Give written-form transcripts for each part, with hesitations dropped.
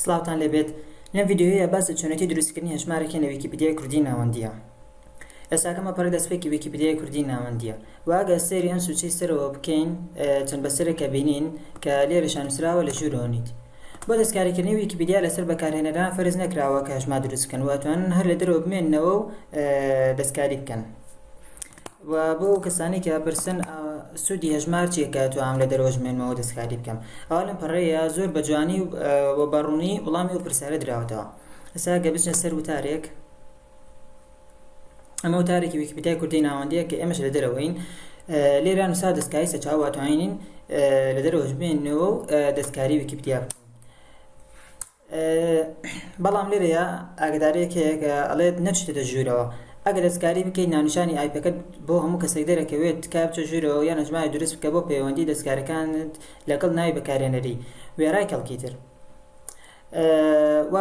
سڵاوتان لەبێت لەم ڤیدیۆیە باس چۆنەتی دروستکردنی هەژمارێکی لە ویکیپیدیای کوردی ناوەندیە. ئێستاکەمە پەڕی دەستپێکی ویکیپیدیای کوردی ناوەندیە. واگە سەیری ئەم سوچەی سەرەوە بکەین چەند بەسەرێکە بینین کە لێرەشان نووسراوە لە ژوورەوەنیت. بۆ دەستکاریکردنی ویکیپیدیا لەسەر بەکارهێنەران فەرز نەکراوە کە هەژمار دروست بکەن و ئەتوانن هەر لە دەرەوە بمێننەوە و دەستکاری بکەن. و بۆ کەسانی کە پرسن سوودی هەژمار چییە کە توانم لە دەرەوە ژمێنمەوە دەستکاری بکەم. ئەوە لەم پەڕەیە زۆر بە جوانی و بەڕوونی وەڵامی و پرسیارە دراوەتەوە. ئێستا گە بچنە سەر وتارێک. ئەمە وتارێکی ویکیپیدیای کوردی ناوەندیە کە ئێمەش لە دەرەوەین. لێرە نووسا دەستکاری سەرچاو واتوانین لە دەرەوە ژمێننەوە و دەستکاری ویکیپیدیا بکەین. بەڵام لێرەیە ئاگدارەیەک هەیە کە ئەڵێت نەچێتە ژوورەوە. ئەگەر دەستکاری بکەیت ناونیشانی ئایپەکەت بۆ هەموو کەسێک دەرەکەوێت کا بچە ژوورەوە یان هەژماری دروست بکە بۆ پەیوەندی دەستکاریەکانت لەگەڵ ناوی بەکارهێنەری وێڕای کەڵکی تر. و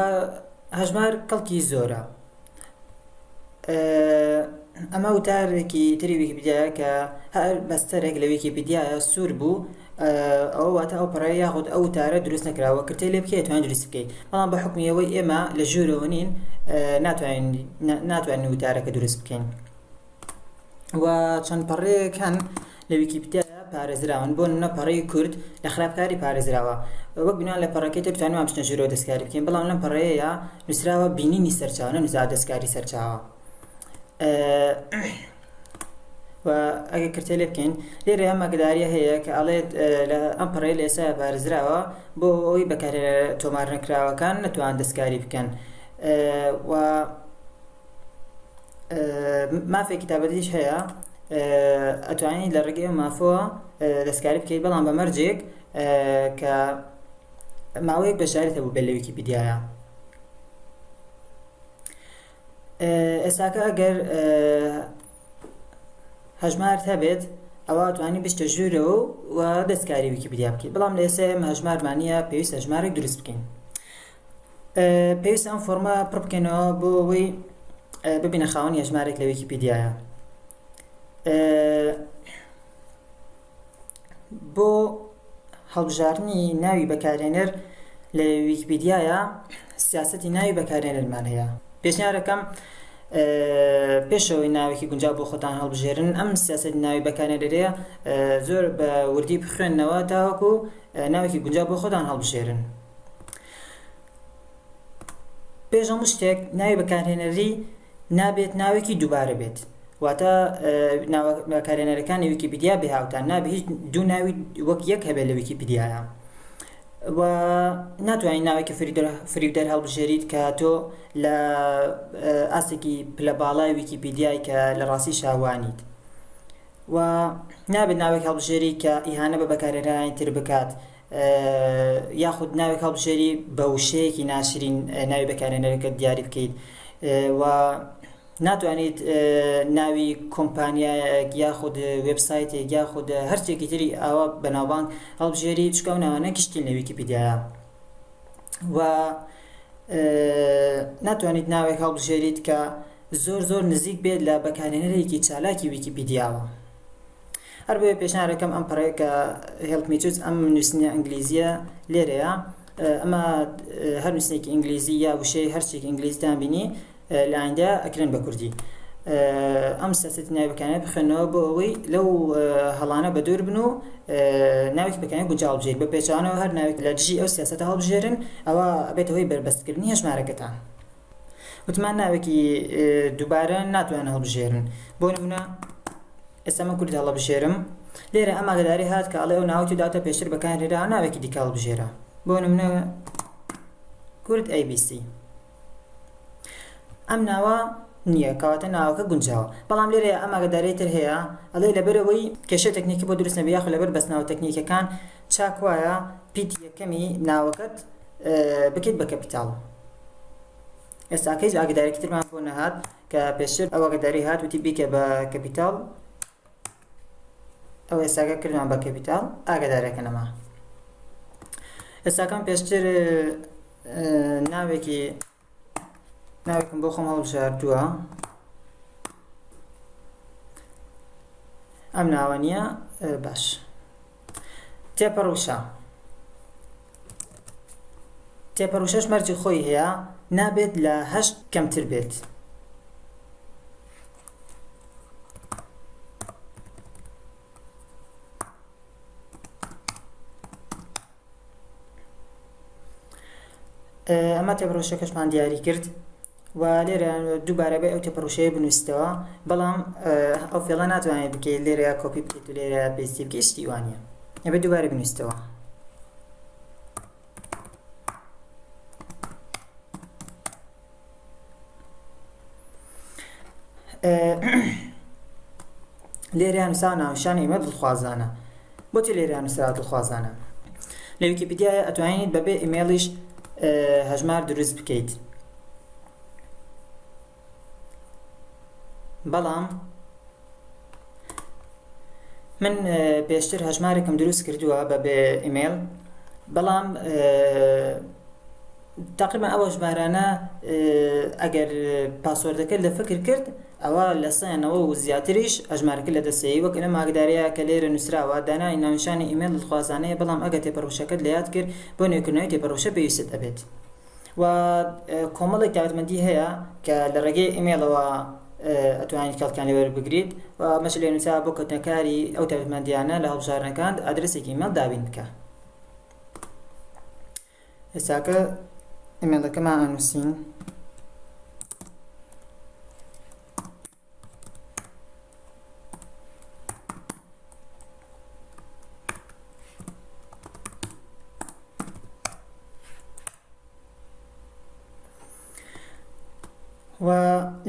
هەژمار کەڵکی زۆرە. ئەمە وتارێکی تری ویکیپیدیایە کە هەر بەستەرێک لە ویکیپیدیایە سوور بوو ئەوە واتە ئەو پەڕەیە یاخود ئەو وتارە دروست نەکراوە کردەی لێ بکەیت توانین دروست بکەیت. بەڵام بە حکمی ئەوەی ئێمە لە ژوورەوە نین ناتوانین وتارەکە دروست بکەین. و چەند پەڕەیەک هەن لە ویکیپیدیایە پارێزراون بۆ نمونە پەڕەی کورد لە خراپکاری پارێزراوە. وەک بنیان لە پەڕەکەی تر توانین بچنە ژوورەوە دەستکاری بکەین. بەڵام لەم پەڕەیە نووسراوە بینینی سەرچاوە نەنووسراوە دەستکاری سەرچاوە. و ئەگە کردێ لێ بکەین لێرە ئەم ئاگداریە هەیە کە ئەڵێت لە ئەم پەڕەیە لە ئێستا پارێزراوە بۆ ئەوی بەکارهێنەر تۆمار نەکراوەکان نەتوان دەستکاری بکەن. و مافێکی تابەتیش هەیە ئەتوانین لە ڕێگەی مافۆوە دەستکاری بکەیت بەڵام بە مەرجێک کە ماوەیەک بەشارێت هەبوو بێت لە ویکیپیدیایە. ئێستاکە ئەگەر هەژمارت هەبێت ئەوە توانی بچتە ژوورەوە و دەستکاری ویکیپیدیا بکەیت. بەڵام لە ئێستا ئێمە هەژمارمانیە پێویست هەژمارێک دروست بکەین. پێویست ئەم فۆرمە پڕ بکەینەوە بۆ ئەوەی ببینە خاوەنی هەژمارێک لە ویکیپیدیایە. بۆ هەڵبژاردننی ناوی بەکارهێنەر لە ویکیپیدیایە سیاسەتی ناوی بەکارهێنەرمان هەیە. پێشنیارەکەم پێشەوەی ناوێکی گونجاو بۆ خۆتان هەڵبژێرن ئەم سیاسەتی ناوی بەکارهێنەرەیە زۆر بە وردی بخوێننەوە تاوەکو ناوێکی گونجاو بۆ خۆتان هەڵبژێرن. پێش هەموو شتێک ناوی بەکارهێنەری نابێت ناوێکی دووبارە بێت. واتە بەکارهێنەرەکانی ویکیپیدیا بێهاوتان نابێت هیچ دوو ناوی وەک یەک هەبێت لە ویکیپیدیایە. و ناتوانین ناوێکی فریودەر هەڵبژێریت کە تۆ لە ئاستێکی پلە باڵای ویکیپیدیای کە لە ڕاستی شاوانیت. و نابێت ناوێک هەڵبژێری کە ئیهانە بە بەکارهێنەرانی تر بکات یاخود ناوێک هەڵبژێری بە وشەیەکی ناشرین ناوی بەکارهێنەرەکەت دیاری بکەیت. و ناتوانیت ناوی کۆمپانیایەک یاخود وێبسایتێک یاخود هەرچێکی تری ئاوا بەناوبانگ هەڵبژێری چکە و ناوانە گشتین لە ویکیپیدیایە. و ناتوانیت ناوێک هەڵبژێریت کە زۆر نزیک بێت لە بەکارهێنەرێکی چالاکی ویکیپیدیاوە. هەر بۆیە پێشنیارەکەم ئەم پەڕەیە کە هێڵپ می چوز ئەم نووسینە ئینگلیزیە لێرەیە. ئەمە هەر نووسینێکی ئینگلیزی یا وشەی هەرچێکی ئینگلیزیتان بینی لە ئایندە ئەکرێن بە کوردی. ئەم سیاسەتی ناوی بەکارهێنەر بخوێنەوە بۆ ئەوەی لەو هەڵانە بە دوور بن و ناوێکی بەکارهێنەر گونجاو هەڵبژێریت. بە پێچەوانەوە هەر ناوێک لە دژی ئەو سیاسەتە هەڵبژێرن ئەوە بێتە هۆی بەربەستکردنی هەژمارەکەتان. وتمان ناوێکی دووبارە ناتوانن هەڵبژێرن. بۆ نمونە ئێستا من کورد هەڵبژێرم لێرە ئەم ئاگاداری هات کە ئەڵێ ئەو ناوەی داوەتە پێشتر بەکارهێنرا ناوێکی دیکە هەڵبژێرە. بۆ نمونە کورد ABC. ئەم ناوە نییە کەواتە ناوەکە گونجاوە. بەڵام لێرە ئەم ئاگاداری تر هەیە ئەڵێ لەبەرەوەی کێشە تەکنیکی بۆ دروست نەبێت یاخود لەبەر بەستناوە تەکنیکەکان چاک وایە پیت یەکەمی ناوەکەت بکەیت بە کەپیتاڵ. ئێستا کەیج ئاگادارێکی ترمان بۆ نەهات کە پێشتر ئەو ئاگاداری هات وتی بیکە بە کەپیتاڵ. ئەو ئێستاکە کردمان بە کەپیتاڵ ئاگادارێکە نەما. ئێستاکەم پێشتر ناوێکم بۆ خۆم هەڵبژاردووە. ئەم ناوە نییە باش. تێپەڕوشە تێپەڕوشەش مەرجی خۆی هەیە نابێت لە 8 کەمتر بێت. ئەمە تێپەڕوشەکەشمان دیاری کرد و لێرە دووبارە بە ئەو تێپەڕوشەیە بنووسیتەوە، بەڵام ئەو فێڵە ناتوانێت بکەیت لێرە کۆپی بکەیت و لێرە پێستی بکەیت، شتی وانە ئەبێت دووبارە بنووسیتەوە. لێرە نووسا ناوشانی ئێمە دڵخوازانە. بۆچی لێرە نووسرا دڵخوازانە؟ لە ویکیپیدیایە ئەتوانیت بەبێ ئیمێڵیش هەژمار دروست بکەیت، بەڵام من پێشتر هەژمارێکم دروست کردووە بەبێ ئیمێل، بەڵام تقریبا ئەوە ژمارانە ئەگەر پاسوەردەکە لە فکر کرد ئەوە لە 100 و زیاتریش ئەژمارەکە لە دەستەیە، وەک لە ماگداریە کە لێرە نووسراوە دانای ناونیشانی ئیمێل دڵخوازانەیە، بەڵام ئەگەر تێپەڕوشەکەت لە یاد کرد بۆ نوێکردنەوەی تێپەڕوشە پێویستت ئەبێت. و کۆمەڵێک تایبەتمەندی هەیە کە لە ڕێگەی ئیمێلەوە ئەتوانیت کەڵکان لێوەرە بگریت و مەش لێ نووسا بۆ کەوتنەکاری ئەو تایبەتمەندیانە لە هەڵبژاردنەکان ئادرسێکی ئیمێل دابین بکە. ئێستاکە ئیمێلەکەمان ئەنووسین. و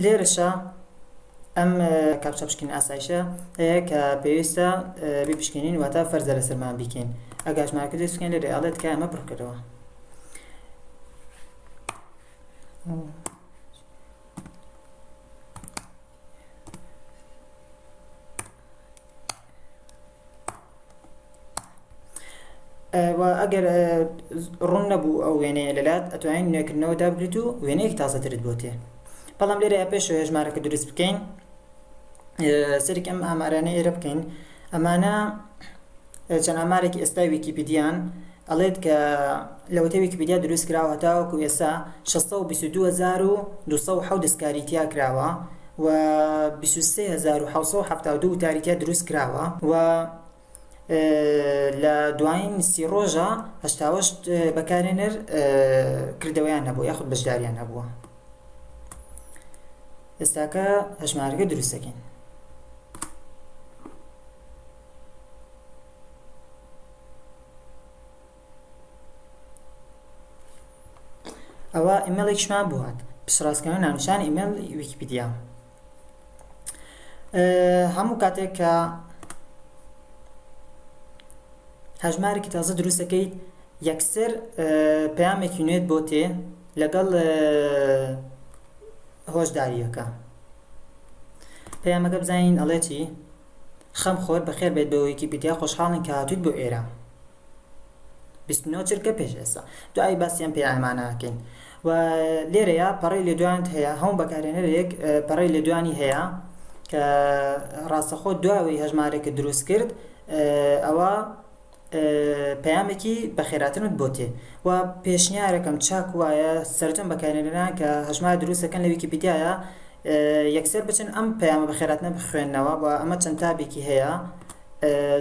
لێرەشە ئەم کاپچە پشکین ئاسایشە هەیە کە پێویستە بپشکێنین واتە فەرزە لەسەرمان بیکەین. ئەگەر ژمارەکە دەست بکەین لێرە ئەڵێت کە ئەمە پڕکردەوە. و ئەگەر ڕوون نەبوو ئەو وێنەیە لەلات ئەتوانین نوێکردنەوە دابگریت و وێنەیەکی تازەترت بۆتێ. بەڵام لێرە پێشەوە ژمارەکە دروست بکەین سەرێک ئەم ئامارانە ئێرە بکەین. ئەمانە چەند ئامارێکی ئێستای ویکیپیدیان ئەڵێت کە لەوەتەی ویکیپیدیا دروست کراوە هەتاوەکو ئێستا 622207 دەستکاریتیا کراوە و 23772 تاریتیا دروست کراوە و لە دوایین 30 ڕۆژە 88 بەکارهێنەر کردەوەیان هەبووە یاخود بەشداریان هەبووە. ئێستاکە هەژمارەکە دروست دەکەین. ئەوە ئیمێڵێکیشمان بوو هات پشتڕاستکردنەوەی ناونیشانی ئیمێل ویکیپیدیا. هەموو کاتێک کە هەژمارێکی تازە دروست دەکەیت یەکسەر پەیامێکی نوێت بۆ تێ لەگەڵ هۆشداریەکە. پەیامەکە بزانین ئەڵێ چی؟ خەم خۆر بەخێر بێت بە ویکیپیدیا، خۆشحاڵین کە هاتوویت بۆ ئێرە. 29 چرکە پێش ئێستا دوای باسییان پەیامانەکەین. و لێرەیە پەڕەی لێدوانت هەیە، هەموو بەکارهێنەرێک پەڕەی لێدوانی هەیە کە ڕاستەخۆ دواوەی هەژمارێکە دروست کرد ئەوە پەیامێکی بەخێراتنت بۆ تێ. و پێشنیارەکەم چاک وایە سەرجەم بەکارهێنەران کە هەژمار دروست دەکەن لە ویکیپیدیایە یەکسەر بچن ئەم پەیامە بەخێراتنە بخوێننەوە و ئەمە چەند تابێکی هەیە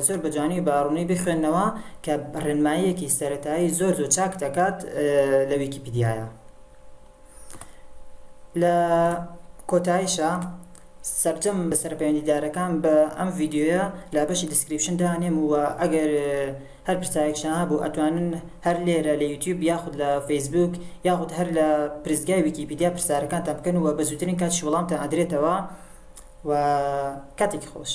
زۆر بەجوانی باڕوونی بخوێننەوە کە ڕێنماییەکی سەرەتایی زۆر چاک دەکات لە ویکیپیدیایە. لە کۆتاییشە سەرجەم بە سەرپەیوەندیدارەکان بە ئەم ڤیدیۆیە لە بەشی دسکریپشن دانێم و ئەگەر هەر پرسیارێکشان هەبوو ئەتوانن هەر لێرە لە یوتیوب یاخود لە فەیسبوک یاخود هەر لە پرسگای ویکیپیدیا پرسیارەکانتان بکەن و بە زووترین کاتیش وەڵامتان ئەدرێتەوە و کاتێکی خۆش.